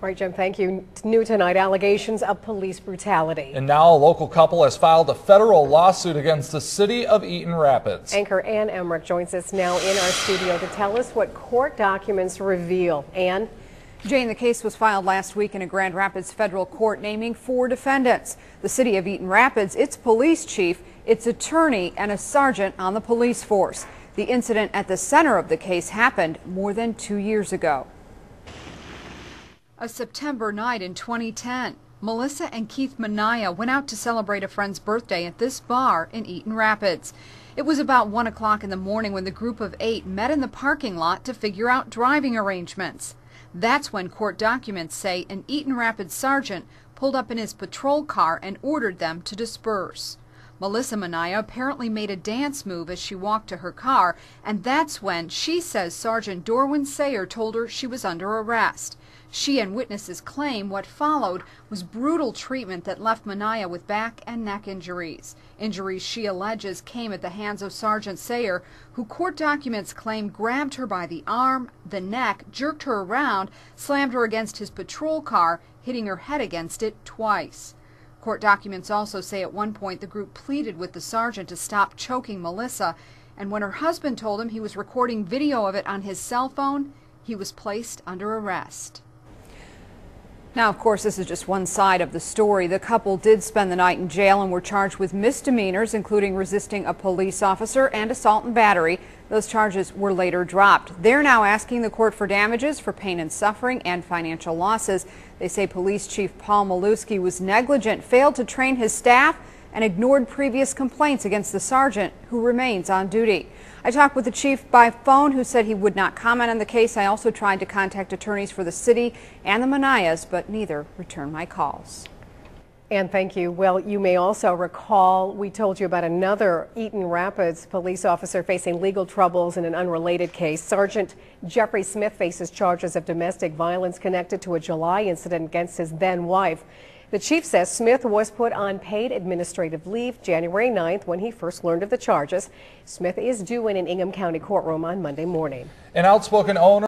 All right, Jim, thank you. New tonight, allegations of police brutality. And now a local couple has filed a federal lawsuit against the city of Eaton Rapids. Anchor Ann Emmerich joins us now in our studio to tell us what court documents reveal. Ann? Jane, the case was filed last week in a Grand Rapids federal court naming 4 defendants. The city of Eaton Rapids, its police chief, its attorney, and a sergeant on the police force. The incident at the center of the case happened more than 2 years ago. A September night in 2010, Melissa and Keith Mania went out to celebrate a friend's birthday at this bar in Eaton Rapids. It was about 1 o'clock in the morning when the group of 8 met in the parking lot to figure out driving arrangements. That's when court documents say an Eaton Rapids sergeant pulled up in his patrol car and ordered them to disperse. Melissa Mania apparently made a dance move as she walked to her car, and that's when she says Sergeant Dorwin Sayer told her she was under arrest. She and witnesses claim what followed was brutal treatment that left Mania with back and neck injuries. Injuries she alleges came at the hands of Sergeant Sayer, who court documents claim grabbed her by the arm, the neck, jerked her around, slammed her against his patrol car, hitting her head against it twice. Court documents also say at one point the group pleaded with the sergeant to stop choking Melissa, and when her husband told him he was recording video of it on his cell phone, he was placed under arrest. Now, of course, this is just one side of the story. The couple did spend the night in jail and were charged with misdemeanors, including resisting a police officer and assault and battery. Those charges were later dropped. They're now asking the court for damages for pain and suffering and financial losses. They say Police Chief Paul Maluski was negligent, failed to train his staff, and ignored previous complaints against the sergeant, who remains on duty. I talked with the chief by phone, who said he would not comment on the case. I also tried to contact attorneys for the city and the Manias, but neither returned my calls. And thank you. Well, you may also recall we told you about another Eaton Rapids police officer facing legal troubles in an unrelated case. Sergeant Jeffrey Smith faces charges of domestic violence connected to a July incident against his then wife. The chief says Smith was put on paid administrative leave January 9th when he first learned of the charges. Smith is due in an Ingham County courtroom on Monday morning. An outspoken owner